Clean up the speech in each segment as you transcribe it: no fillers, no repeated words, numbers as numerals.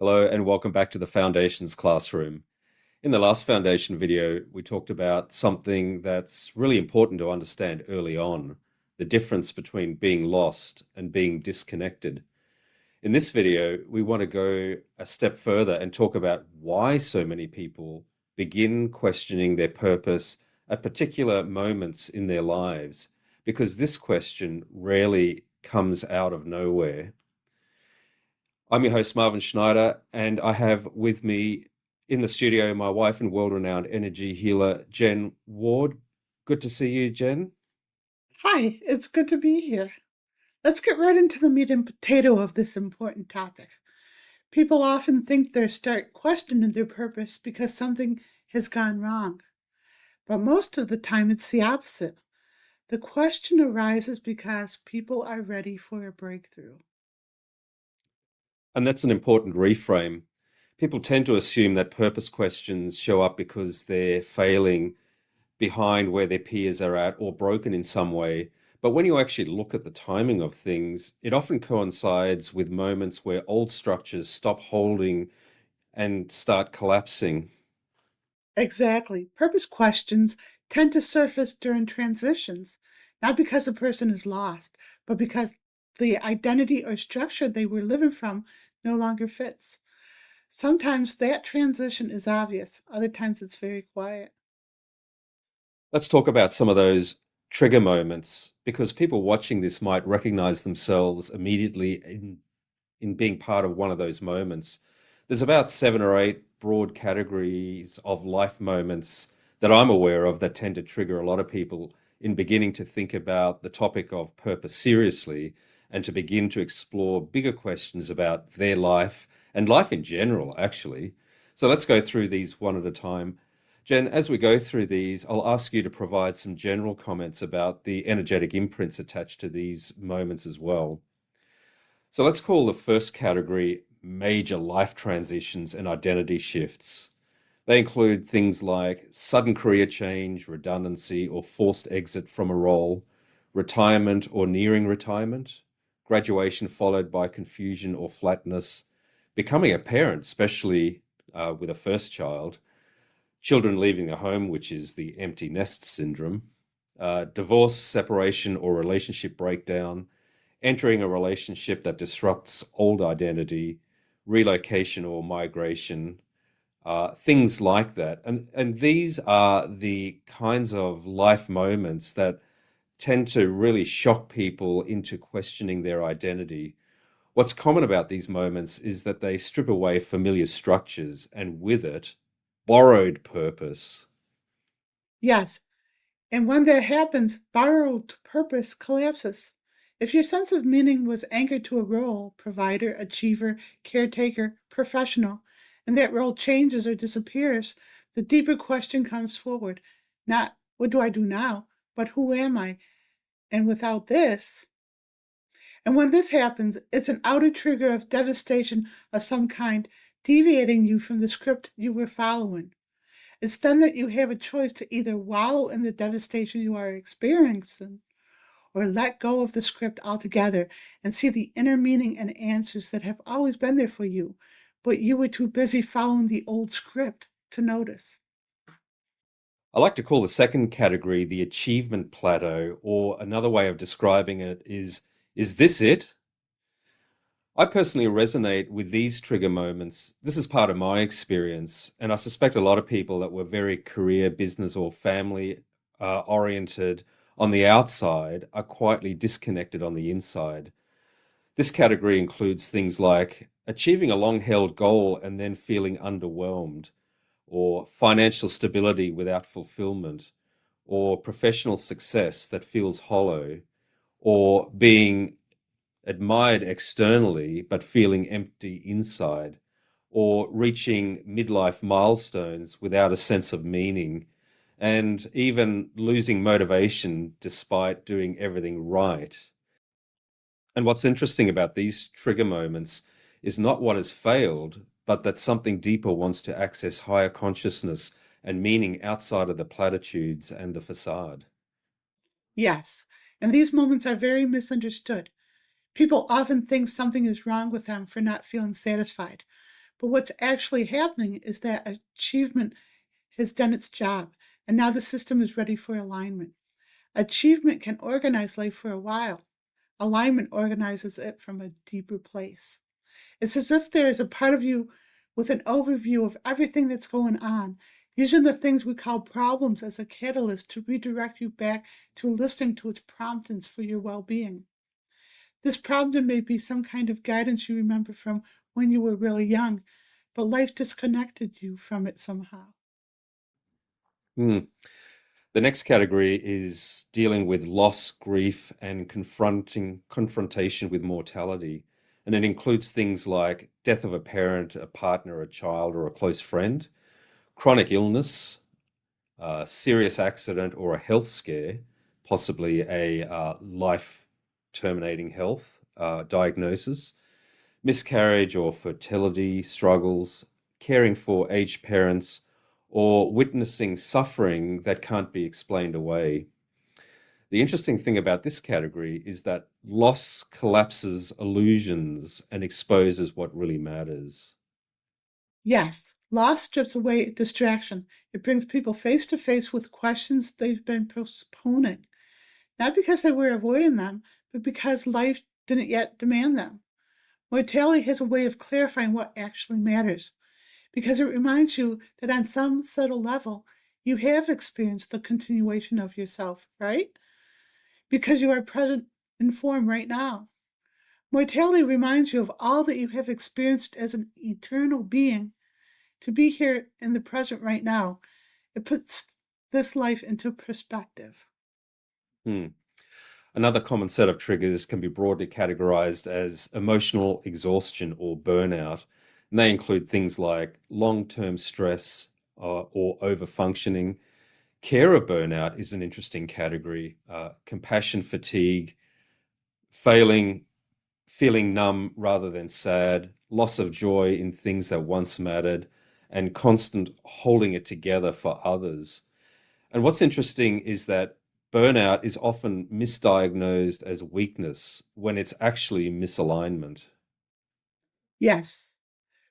Hello and welcome back to the Foundations classroom. In the last Foundation video, we talked about something that's really important to understand early on, the difference between being lost and being disconnected. In this video, we want to go a step further and talk about why so many people begin questioning their purpose at particular moments in their lives, because this question rarely comes out of nowhere. I'm your host, Marvin Schneider, and I have with me in the studio my wife and world renowned energy healer, Jen Ward. Good to see you, Jen. Hi, it's good to be here. Let's get right into the meat and potato of this important topic. People often think they start questioning their purpose because something has gone wrong, but most of the time it's the opposite. The question arises because people are ready for a breakthrough. And that's an important reframe. People tend to assume that purpose questions show up because they're failing behind where their peers are at or broken in some way. But when you actually look at the timing of things, it often coincides with moments where old structures stop holding and start collapsing. Exactly. Purpose questions tend to surface during transitions, not because a person is lost, but because the identity or structure they were living from no longer fits. Sometimes that transition is obvious, other times it's very quiet. Let's talk about some of those trigger moments because people watching this might recognize themselves immediately in being part of one of those moments. There's about seven or eight broad categories of life moments that I'm aware of that tend to trigger a lot of people in beginning to think about the topic of purpose seriously and to begin to explore bigger questions about their life and life in general, actually. So let's go through these one at a time. Jen, as we go through these, I'll ask you to provide some general comments about the energetic imprints attached to these moments as well. So let's call the first category major life transitions and identity shifts. They include things like sudden career change, redundancy, or forced exit from a role, retirement or nearing retirement, graduation followed by confusion or flatness, becoming a parent, especially with a first child, children leaving the home, which is the empty nest syndrome, divorce, separation, or relationship breakdown, entering a relationship that disrupts old identity, relocation or migration, things like that. And these are the kinds of life moments that tend to really shock people into questioning their identity. What's common about these moments is that they strip away familiar structures and with it, borrowed purpose. Yes, and when that happens, borrowed purpose collapses. If your sense of meaning was anchored to a role, provider, achiever, caretaker, professional, and that role changes or disappears, the deeper question comes forward. Not, what do I do now? But who am I? And without this, and when this happens, it's an outer trigger of devastation of some kind, deviating you from the script you were following. It's then that you have a choice to either wallow in the devastation you are experiencing or let go of the script altogether and see the inner meaning and answers that have always been there for you, but you were too busy following the old script to notice. I like to call the second category the achievement plateau, or another way of describing it is this it? I personally resonate with these trigger moments. This is part of my experience, and I suspect a lot of people that were very career, business, or family oriented on the outside are quietly disconnected on the inside. This category includes things like achieving a long held goal and then feeling underwhelmed, or financial stability without fulfillment, or professional success that feels hollow, or being admired externally but feeling empty inside, or reaching midlife milestones without a sense of meaning, and even losing motivation despite doing everything right. And what's interesting about these trigger moments is not what has failed, but that something deeper wants to access higher consciousness and meaning outside of the platitudes and the facade. Yes, and these moments are very misunderstood. People often think something is wrong with them for not feeling satisfied, But what's actually happening is that achievement has done its job, and now the system is ready for alignment. Achievement can organize life for a while. Alignment organizes it from a deeper place. It's as if there is a part of you with an overview of everything that's going on, using the things we call problems as a catalyst to redirect you back to listening to its promptings for your well being. This prompting may be some kind of guidance you remember from when you were really young, but life disconnected you from it somehow. Hmm. The next category is dealing with loss, grief, and confrontation with mortality. And it includes things like death of a parent, a partner, a child, or a close friend, chronic illness, serious accident, or a health scare, possibly a life terminating health diagnosis, miscarriage or fertility struggles, caring for aged parents, or witnessing suffering that can't be explained away. The interesting thing about this category is that loss collapses illusions and exposes what really matters. Yes, loss strips away distraction. It brings people face to face with questions they've been postponing, not because they were avoiding them, but because life didn't yet demand them. Mortality has a way of clarifying what actually matters, because it reminds you that on some subtle level, you have experienced the continuation of yourself, right? Because you are present in form right now. Mortality reminds you of all that you have experienced as an eternal being. To be here in the present right now, it puts this life into perspective. Hmm. Another common set of triggers can be broadly categorized as emotional exhaustion or burnout. And they include things like long term stress or overfunctioning. Carer burnout is an interesting category. Compassion fatigue, failing, feeling numb rather than sad, loss of joy in things that once mattered, and constant holding it together for others. And what's interesting is that burnout is often misdiagnosed as weakness when it's actually misalignment. Yes,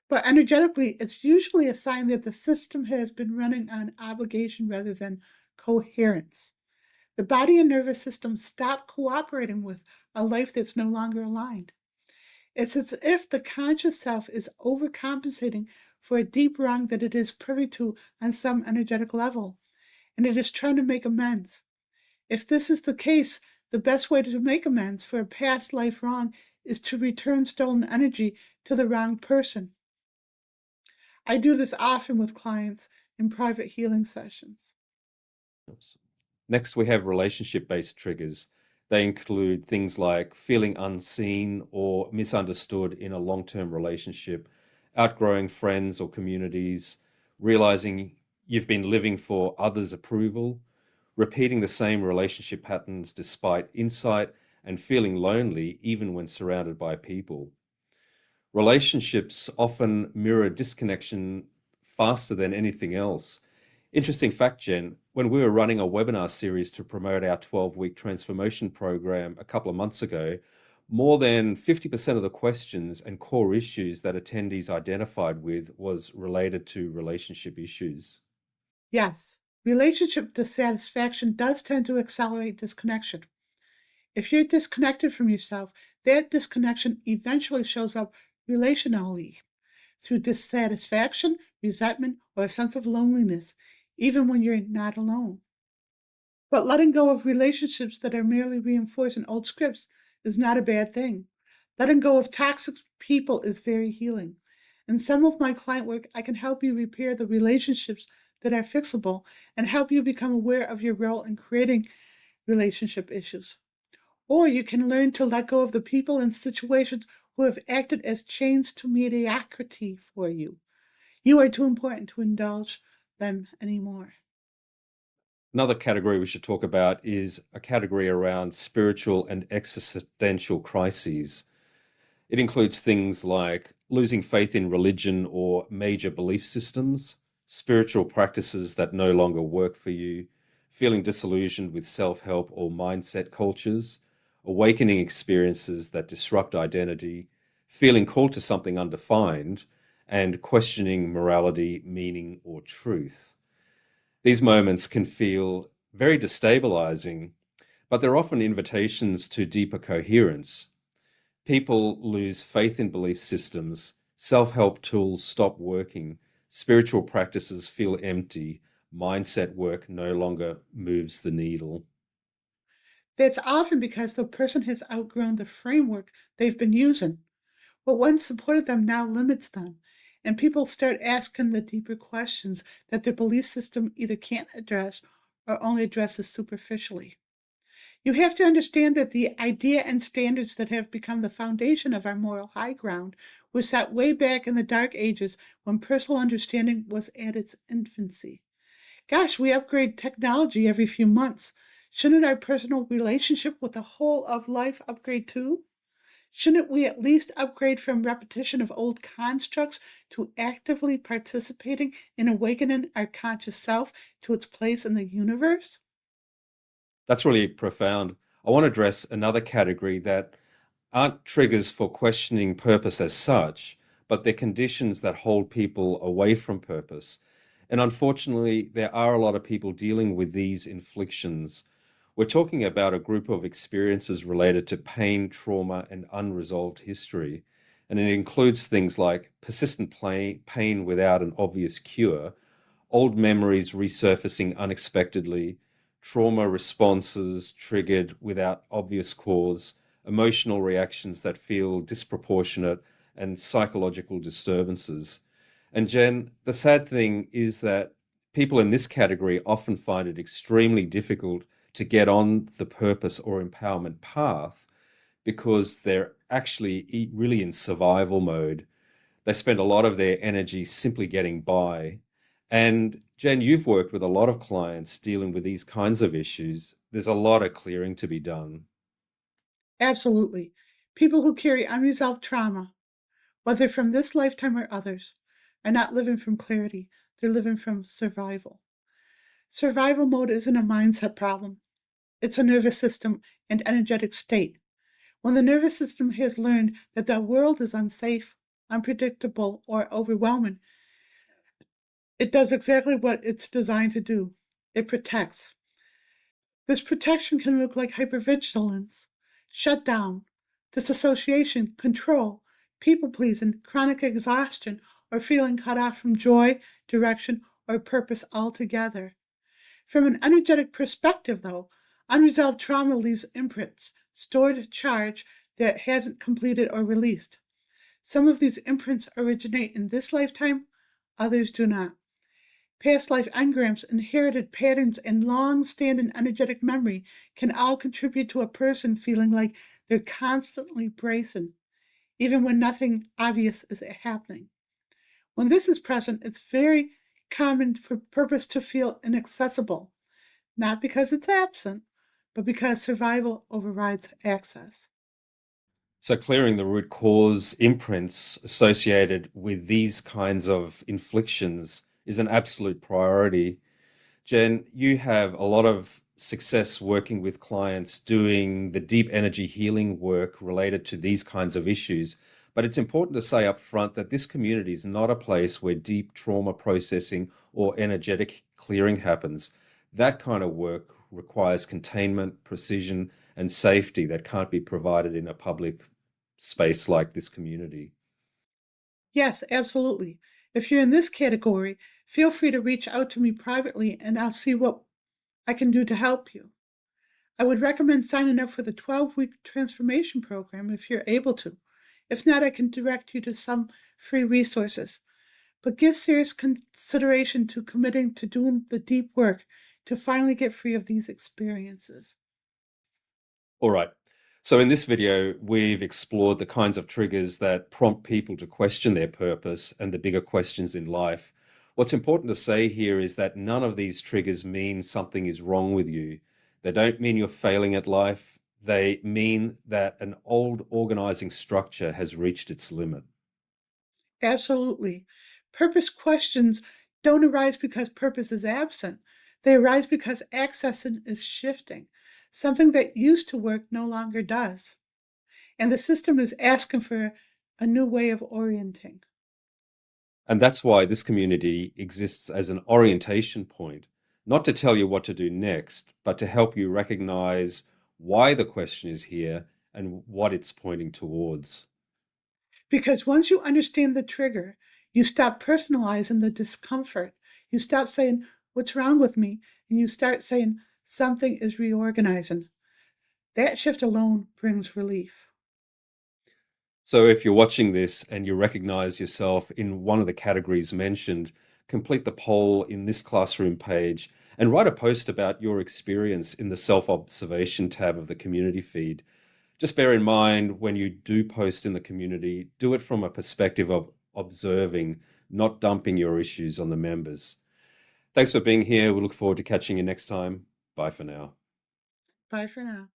but energetically, it's usually a sign that the system has been running on obligation rather than coherence. The body and nervous system stop cooperating with a life that's no longer aligned. It's as if the conscious self is overcompensating for a deep wrong that it is privy to on some energetic level, and it is trying to make amends. If this is the case, the best way to make amends for a past life wrong is to return stolen energy to the wrong person. I do this often with clients in private healing sessions. Next, we have relationship based triggers. They include things like feeling unseen or misunderstood in a long term relationship, outgrowing friends or communities, realizing you've been living for others' approval, repeating the same relationship patterns despite insight, and feeling lonely even when surrounded by people. Relationships often mirror disconnection faster than anything else. Interesting fact, Jen, when we were running a webinar series to promote our 12-week transformation program a couple of months ago, more than 50% of the questions and core issues that attendees identified with was related to relationship issues. Yes, relationship dissatisfaction does tend to accelerate disconnection. If you're disconnected from yourself, that disconnection eventually shows up relationally through dissatisfaction, resentment, or a sense of loneliness, even when you're not alone. But letting go of relationships that are merely reinforcing old scripts is not a bad thing. Letting go of toxic people is very healing. In some of my client work, I can help you repair the relationships that are fixable and help you become aware of your role in creating relationship issues. Or you can learn to let go of the people and situations who have acted as chains to mediocrity for you. You are too important to indulge them anymore. Another category we should talk about is a category around spiritual and existential crises. It includes things like losing faith in religion or major belief systems, spiritual practices that no longer work for you, feeling disillusioned with self help or mindset cultures, awakening experiences that disrupt identity, feeling called to something undefined, and questioning morality, meaning, or truth. These moments can feel very destabilizing, but they're often invitations to deeper coherence. People lose faith in belief systems, self help tools stop working, spiritual practices feel empty, mindset work no longer moves the needle. That's often because the person has outgrown the framework they've been using. What once supported them now limits them, and people start asking the deeper questions that their belief system either can't address or only addresses superficially. You have to understand that the idea and standards that have become the foundation of our moral high ground were set way back in the Dark Ages when personal understanding was at its infancy. Gosh, we upgrade technology every few months. Shouldn't our personal relationship with the whole of life upgrade too? Shouldn't we at least upgrade from repetition of old constructs to actively participating in awakening our conscious self to its place in the universe? That's really profound. I want to address another category that aren't triggers for questioning purpose as such, but they're conditions that hold people away from purpose. And unfortunately, there are a lot of people dealing with these inflictions. We're talking about a group of experiences related to pain, trauma, and unresolved history. And it includes things like persistent pain without an obvious cure, old memories resurfacing unexpectedly, trauma responses triggered without obvious cause, emotional reactions that feel disproportionate, and psychological disturbances. And Jen, the sad thing is that people in this category often find it extremely difficult to get on the purpose or empowerment path because they're actually really in survival mode. They spend a lot of their energy simply getting by. And Jen, you've worked with a lot of clients dealing with these kinds of issues. There's a lot of clearing to be done. Absolutely. People who carry unresolved trauma, whether from this lifetime or others, are not living from clarity, they're living from survival. Survival mode isn't a mindset problem, it's a nervous system and energetic state. When the nervous system has learned that the world is unsafe, unpredictable, or overwhelming, it does exactly what it's designed to do: it protects. This protection can look like hypervigilance, shutdown, disassociation, control, people pleasing, chronic exhaustion, or feeling cut off from joy, direction, or purpose altogether. From an energetic perspective, though, unresolved trauma leaves imprints, stored charge that hasn't completed or released. Some of these imprints originate in this lifetime, others do not. Past life engrams, inherited patterns, and long standing energetic memory can all contribute to a person feeling like they're constantly bracing, even when nothing obvious is happening. When this is present, it's very common for purpose to feel inaccessible, not because it's absent, but because survival overrides access. So, clearing the root cause imprints associated with these kinds of inflictions is an absolute priority. Jen, you have a lot of success working with clients doing the deep energy healing work related to these kinds of issues. But it's important to say up front that this community is not a place where deep trauma processing or energetic clearing happens. That kind of work requires containment, precision, and safety that can't be provided in a public space like this community. Yes, absolutely. If you're in this category, feel free to reach out to me privately and I'll see what I can do to help you. I would recommend signing up for the 12-week transformation program if you're able to. If not, I can direct you to some free resources. But give serious consideration to committing to doing the deep work to finally get free of these experiences. All right. So in this video, we've explored the kinds of triggers that prompt people to question their purpose and the bigger questions in life. What's important to say here is that none of these triggers mean something is wrong with you. They don't mean you're failing at life. They mean that an old organizing structure has reached its limit. Absolutely. Purpose questions don't arise because purpose is absent. They arise because accessing is shifting. Something that used to work no longer does. And the system is asking for a new way of orienting. And that's why this community exists as an orientation point, not to tell you what to do next, but to help you recognize why the question is here and what it's pointing towards. Because once you understand the trigger, you stop personalizing the discomfort. You stop saying, "What's wrong with me?" And you start saying, "Something is reorganizing." That shift alone brings relief. So if you're watching this and you recognize yourself in one of the categories mentioned, complete the poll in this classroom page and write a post about your experience in the self observation tab of the community feed. Just bear in mind when you do post in the community, do it from a perspective of observing, not dumping your issues on the members. Thanks for being here. We look forward to catching you next time. Bye for now. Bye for now.